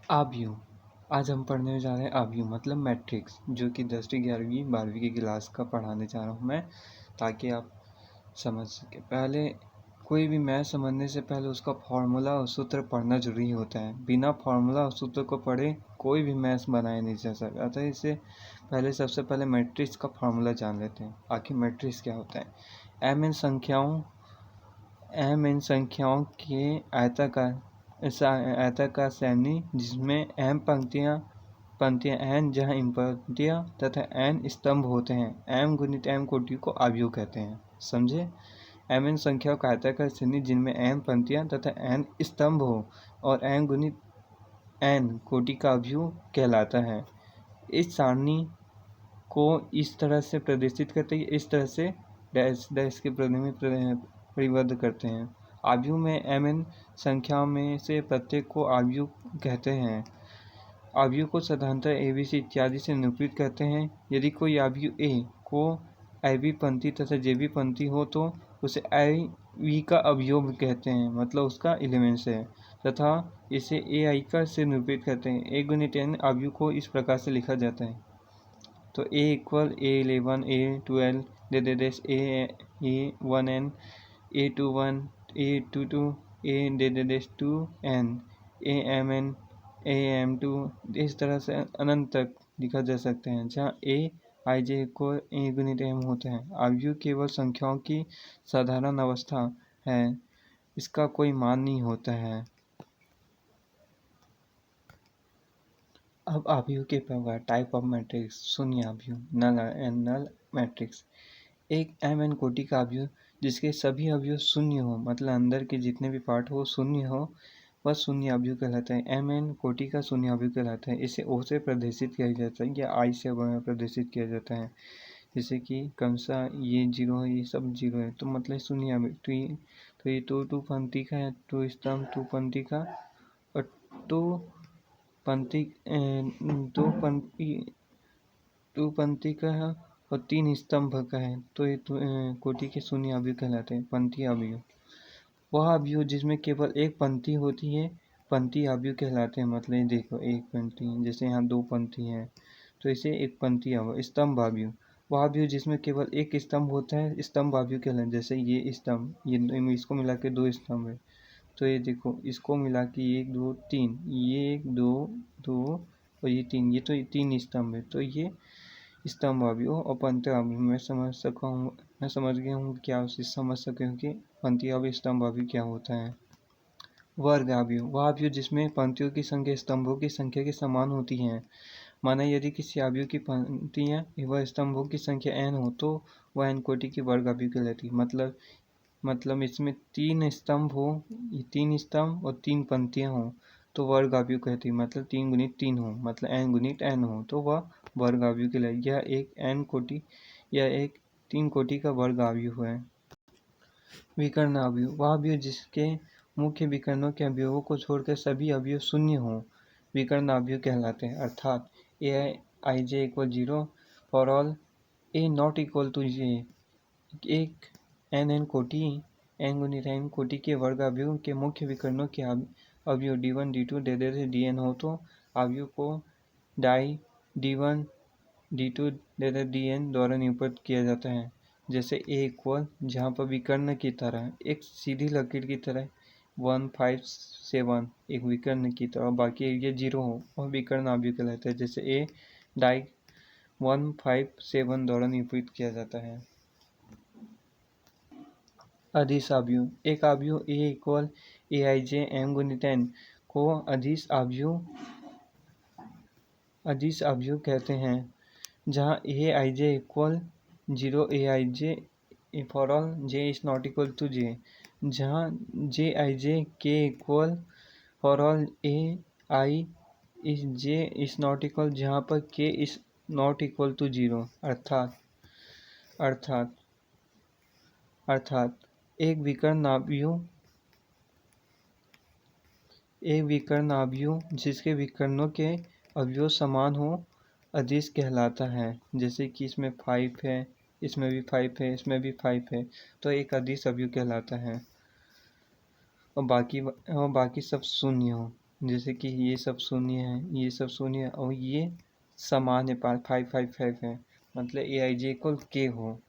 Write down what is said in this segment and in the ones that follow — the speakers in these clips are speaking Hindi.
आव्यूह। आज हम पढ़ने जा रहे हैं आव्यूह मतलब मैट्रिक्स, जो कि 10वीं 11वीं 12वीं की क्लास का पढ़ाने जा रहा हूँ मैं, ताकि आप समझ सके। पहले कोई भी मैथ समझने से पहले उसका फॉर्मूला और सूत्र पढ़ना जरूरी होता है। बिना फॉर्मूला और सूत्र को पढ़े कोई भी मैथ बनाया नहीं जा सकता। अतः इससे पहले सबसे पहले मैट्रिक्स का फॉर्मूला जान लेते हैं। आखिर मैट्रिक्स क्या होता है। एम इन संख्याओं के आयताकार श्रेणी जिसमें m पंक्तियां n जहां इन पंक्तियां तथा n स्तंभ होते हैं। m गुणित m कोटि को आव्यूह कहते हैं। समझे। m इन संख्याओं का आयताकार श्रेणी जिनमें m पंक्तियां तथा n स्तंभ हो और n गुणित n कोटि का आव्यूह कहलाता है। इस सारणी को इस तरह से प्रदर्शित करते हैं, इस तरह से डैश डैश के परिबद्ध करते हैं। आव्यूह में mn संख्याओं में से प्रत्येक को आव्यूह कहते हैं। आव्यूह को साधारणतः abc इत्यादि से निरूपित करते हैं। यदि कोई आव्यूह a को ab पंक्ति तथा jb पंक्ति हो तो उसे iv का अवयव कहते हैं, मतलब उसका एलिमेंट्स है, तथा इसे ai का से निरूपित करते हैं। a गुणित n आव्यूह को इस प्रकार से लिखा जाता है। तो a equal a11 a12 a1n a21 a22 a2n amn am2 इस तरह से अनंत तक लिखा जा सकते हैं, जहाँ a ij को a गुणित m होता है। आव्यूह केवल संख्याओं की साधारण अवस्था है, इसका कोई मान नहीं होता है। अब आव्यूह के प्रकार। Type of matrix. शून्य आव्यूह, नल मैट्रिक्स। एक mn कोटि का आव्यूह जिसके सभी अवयव शून्य हो, मतलब अंदर के जितने भी पार्ट हो शून्य हो, वह शून्य आव्यूह कहलाता है। mn कोटि का शून्य आव्यूह कहलाता है। इसे O से प्रदर्शित किया जाता है या I से प्रदर्शित किया जाता है। जैसे कि क्रमशः ये 0 है, ये सब 0 है, तो मतलब शून्य आव्यूह। तो ये टू पंक्ति का है, टू स्तंभ, टू पंक्ति का, और टू पंक्ति टू पंक्ति का है और 3 स्तंभ का है, तो ये कोटि के शून्य आव्यूह कहलाते हैं। पंक्ति आव्यूह वह आव्यूह जिसमें केवल एक पंक्ति होती है, पंक्ति आव्यूह कहलाते हैं। मतलब ये देखो एक पंक्ति, जैसे यहाँ 2 पंक्ति है तो इसे एक पंक्ति आव्यूह। स्तंभ आव्यूह वह आव्यूह जिसमें केवल एक स्तंभ होता है, स्तंभ आव्यूह कहलाते हैं। जैसे ये स्तंभ, ये इसको मिला के 2 स्तंभ है, तो ये देखो इसको मिला के 1 2 3, ये 1 2 2 और ये 3, ये तो 3 स्तंभ है, तो ये स्तंभ आव्यूह। और पंक्ति आव्यूह मैं समझ गया हूँ क्या उसे समझ सके कि पंक्ति आव्यूह स्तंभ आव्यूह क्या होता है। वर्ग आव्यूह वह आव्यूह जिसमें पंक्तियों की संख्या स्तंभों की संख्या के समान होती है। माना यदि किसी आव्यूह की पंक्तियां एवं स्तंभों की संख्या n हो तो वह n कोटि की वर्ग आव्यूह कहलाती है। मतलब इसमें 3 स्तंभ हो, 3 स्तंभ और 3 पंक्तियां हो तो वर्ग आव्यूह कहती है। मतलब 3 गुणित 3 हो, मतलब n गुणित n हो तो वह वर्ग आव्यूह कहलाएगी। यह एक n कोटि या एक 3 कोटि का वर्ग आव्यूह है। विकर्ण आव्यूह वह आव्यूह जिसके मुख्य विकर्णों के अवयवों को छोड़कर सभी अवयव शून्य हो, विकर्ण आव्यूह कहलाते हैं। अर्थात aij equal 0 for all a not equal to j। एक n कोटि n गुणित n कोटि के वर्ग आव्यूह के मुख्य विकर्णों के अवयव d1 d2 dn हो तो आव्यूह को डाई d1 d2 dn द्वारा निरूपित किया जाता है। जैसे a इक्वल, जहाँ पर विकर्ण की तरह एक सीधी लकीर की तरह 1 5 7 एक विकर्ण की तरह, बाकी ये 0 हो और विकर्ण आव्यूह कहलाता है। जैसे a डाई 1 5 7 द्वारा निरूपित किया जाता है। अदिश आव्यूह एक आव्यूह a इक्वल aij m गुणित n को अदिश आव्यूह कहते हैं। जहाँ aij equal 0 aij for all j is not equal to j। जहाँ jij k equal for all ai is j is not equal, जहाँ पर k is not equal to 0। अर्थात एक विकर्ण आव्यूह जिसके विकर्णों के अवयव समान हो अदिश कहलाता है। जैसे कि इसमें 5 है, इसमें भी 5 है, इसमें भी 5 है, तो एक अदिश आव्यूह कहलाता है। और बाकी सब शून्य हो। जैसे कि ये सब शून्य है, ये सब शून्य है और ये समान है, 5 5 5 है, मतलब ए आई जे इक्वल के हो,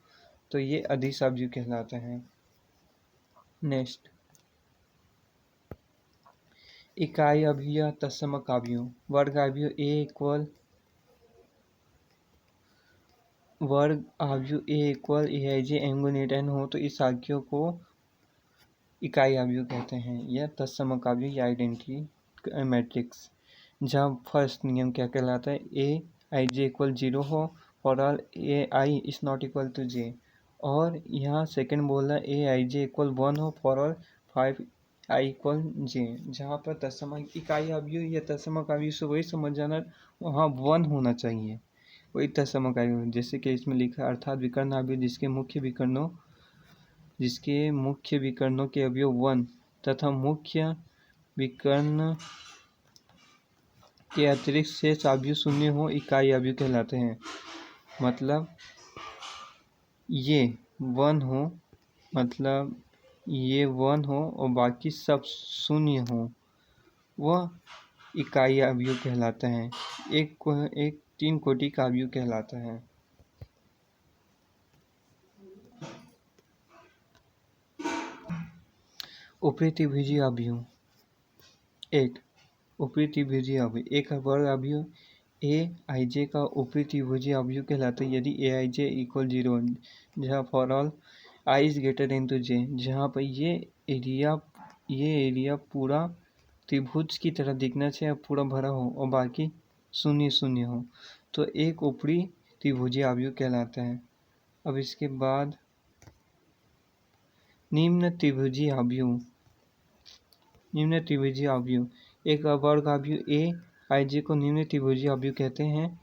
तो ये अदिश अवयव कहलाता है। नेक्स्ट, इकाई अवयव तत्समक अवयव। वर्ग अवयव A equal A I J M गुणित एन हो तो इस आज्ञा को इकाई अवयव कहते हैं, या तत्समक अवयव या आइडेंटिटी मैट्रिक्स। जहाँ फर्स्ट नियम क्या कहलाता है, ए आई जे इक्वल 0 हो for all A I is not equal to J, और यहाँ सेकंड बोला ए आई जे इक्वल 1 हो फॉर ऑल 5 आई इक्वल जे। जहाँ पर तत्समक इकाई अवयव या तत्समक अवयव से वही समझ जाना, वहाँ 1 होना चाहिए, वही तत्समक अवयव। जैसे कि इसमें लिखा है, अर्थात विकर्ण अवयव जिसके मुख्य विकर्णों के अवयव 1 तथा मुख्य विकर्ण के अतिरिक्त शेष अवयव शून्य हो इकाई अवयव कहलाते हैं। मतलब ये 1 हो, मतलब ये 1 हो और बाकी सब शून्य हो, वह इकाई अवयव कहलाता है। एक 3 कोटि का अवयव कहलाता है। ऊपरी त्रिभुजीय अवयव। एक ऊपरी त्रिभुजीय अवयव, एक वर्ग अवयव ए आई जे का ऊपरी त्रिभुजीय अवयव कहलाता है यदि ए आई जे इक्वल 0, जहाँ for all I is greater than to J, जहाँ पर ये एरिया पूरा त्रिभुज की तरह दिखना चाहिए, पूरा भरा हो और बाकी शून्य शून्य हो, तो एक ऊपरी त्रिभुजीय अवयव कहलाता है। अब इसके बाद निम्न त्रिभुजीय अवयव। एक वर्ग अवयव ए आई जे को निम्न त्रिभुजीय अवयव कहते हैं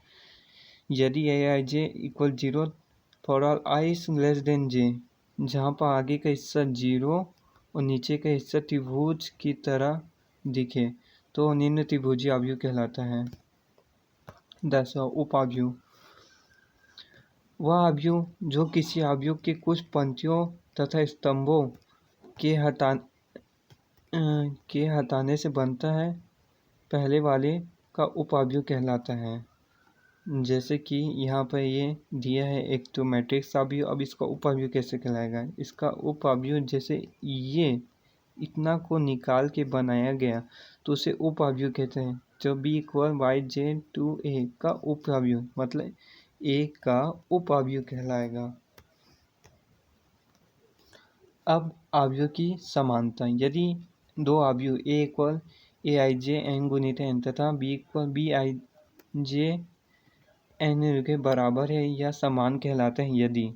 यदि A I J equal 0 for all I is less than J, जहाँ पर आगे का हिस्सा 0 और नीचे का हिस्सा त्रिभुज की तरह दिखे, तो निम्न त्रिभुजीय अवयव कहलाता है। 10 उप अवयव। वह अवयव जो किसी अवयव के कुछ पंक्तियों तथा स्तंभों के हटाने से बनता है, पहले वाले का उप अवयव कहलाता है। जैसे कि यहाँ पर ये दिया है एक तो मैट्रिक्स अवयव, अब इसका उप अवयव कैसे कहलाएगा। इसका उप अवयव जैसे ये इतना को निकाल के बनाया गया तो उसे उप अवयव कहते हैं। जो B equal Y J to A का उप अवयव, मतलब ए का उप अवयव कहलाएगा। अब अवयव की समानता। यदि दो अवयव A equal A I J N गुणित एन तथा B equal B I J N के बराबर है या समान कहलाते हैं यदि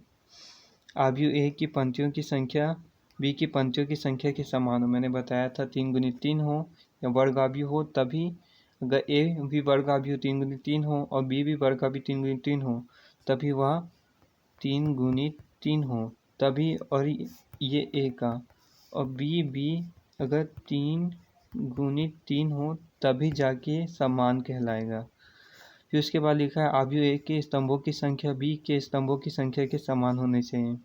अवयव ए की पंक्तियों की संख्या बी की पंक्तियों की संख्या के समान हो। मैंने बताया था 3 गुणित 3 हो या वर्ग अवयव हो, तभी अगर ए भी वर्ग अवयव 3 गुणित 3 हो और बी भी वर्ग अवयव 3 गुणित 3 हो, तभी वह 3 गुणित 3 हो तभी, और ये ए का और बी भी अगर 3 गुणित 3 हो तभी जाके समान कहलाएगा। फिर उसके बाद लिखा है अवयव ए के स्तंभों की संख्या बी के स्तंभों की संख्या के समान होने चाहिए।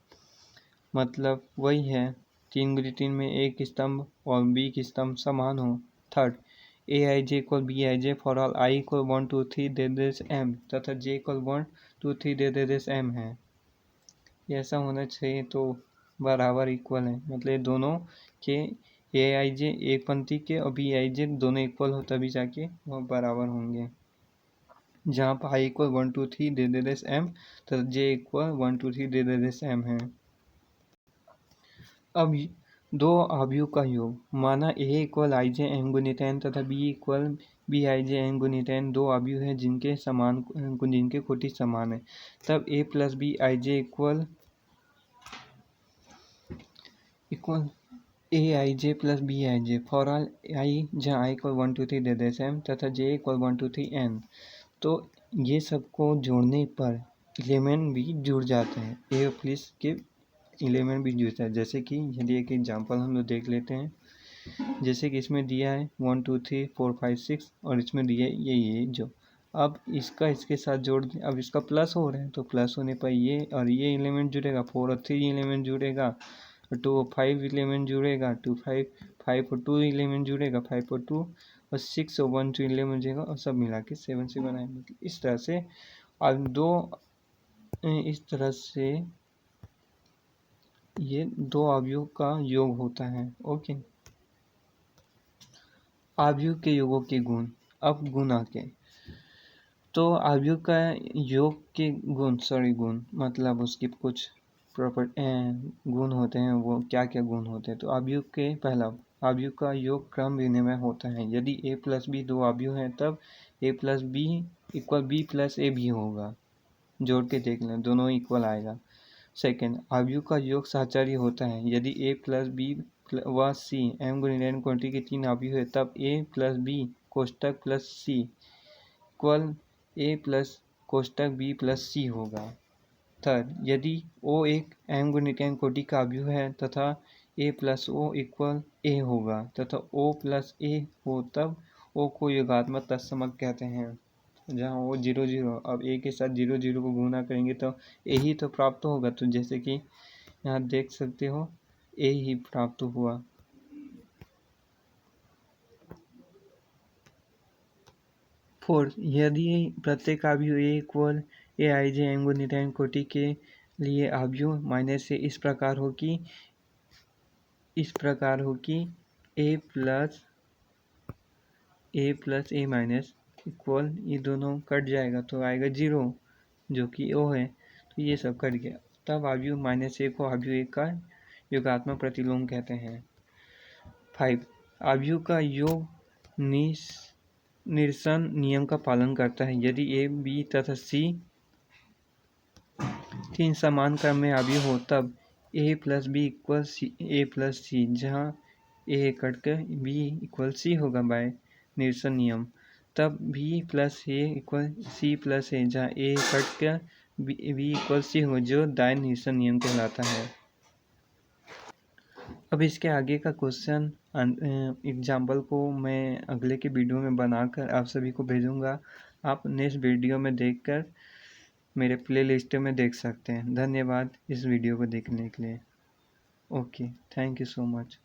मतलब वही है 3 गुणित 3 में एक स्तंभ और बी की स्तंभ समान हो। Third, A I J equal B I J for all I equal 1 2 3 दे दिस एम तथा जे इक्वल 1 2 3 दे दिस एम है। ऐसा होना चाहिए तो बराबर इक्वल है, मतलब दोनों के ए आई जे एक पंक्ति के और बी आई जे दोनों इक्वल हो तभी जाके वह बराबर होंगे। जहाँ पर आई इक्वल 1 2 3 दे दिस एम तथा जे इक्वल 1 2 3 दे दिस एम है। अब दो अवयव का योग। माना A equal I J N गुणित एन तथा B equal B I J N गुणित एन दो अवयव है जिनके कोटि समान है। तब A plus B I J equal A I J plus B I J for all I जहाँ आई इक्वल 1 2 3 दे देते हैं तथा जे इक्वल 1 2 3 एन। तो ये सबको जोड़ने पर एलिमेंट भी जुड़ जाते हैं, ए प्लस के एलिमेंट भी जुड़ता है। जैसे कि यदि एक एग्जांपल हम लोग देख लेते हैं, जैसे कि इसमें दिया है 1 2 3 4 5 6 और इसमें दिया है ये जो, अब इसका इसके साथ जोड़ दें, अब इसका प्लस हो रहा है तो प्लस होने पर ये और ये एलिमेंट जुड़ेगा, 4 और 3 एलिमेंट जुड़ेगा, 2 और 5 एलिमेंट जुड़ेगा, 2 5 5 और 2 एलिमेंट जुड़ेगा, 5 और 2 और 6 और 1 2 11 हो जाएगा और सब मिला के 7 से बनाएंगे। इस तरह से अब इस तरह से ये दो अवयव का योग होता है। ओके, अवयव के योगों के गुण। अब गुण आके तो अवयव का योग के गुण मतलब उसकी कुछ गुण होते हैं। वो क्या क्या गुण होते हैं? तो अवयव के पहला, अवयव का योग क्रम विनिमय होता है। यदि a प्लस बी दो अवयव हैं तब a plus B equal B plus A भी होगा। जोड़ के देख लें, दोनों इक्वल आएगा। सेकेंड, अवयव का योग सहचारी होता है। यदि a प्लस बी व सी m गुणित n क्वांटिटी के तीन अवयव है तब a प्लस बी कोष्टक plus C equal A plus कोष्टक बी प्लस सी होगा। थर्ड, यदि ओ एक m गुणित n कोटि का अवयव है तथा a प्लस ओ इक्वल ए होगा तथा o प्लस ए हो तब o को योगात्मक तत्समक कहते हैं। जहाँ ओ 0 0, अब a के साथ 0 0 को गुणा करेंगे तो a ही तो प्राप्त होगा। तो जैसे कि यहाँ देख सकते हो a ही प्राप्त हुआ। फोर्थ, यदि प्रत्येक अवयव A equal A I J M गुणित एन कोटि के लिए अवयव माइनस से इस प्रकार हो कि ए प्लस ए माइनस इक्वल, ये दोनों कट जाएगा तो आएगा 0 जो कि ओ है। तो ये सब कट गया, तब अवयव माइनस ए को अवयव ए का योगात्मक प्रतिलोम कहते हैं। 5, अवयव का योग निरसन नियम का पालन करता है। यदि ए बी तथा सी तीन समान क्रम में अवयव हो तब A plus B equal A plus सी, जहाँ ए कटकर बी इक्वल सी होगा बाय निरसन नियम। तब बी प्लस ए इक्वल सी प्लस ए, जहाँ ए कटकर बी इक्वल सी हो, जो दाय निरसन नियम कहलाता है। अब इसके आगे का क्वेश्चन एग्जाम्पल को मैं अगले के वीडियो में बनाकर आप सभी को भेजूंगा। आप नेक्स्ट वीडियो में देखकर मेरे प्ले लिस्ट में देख सकते हैं। धन्यवाद इस वीडियो को देखने के लिए। Okay, thank you so much.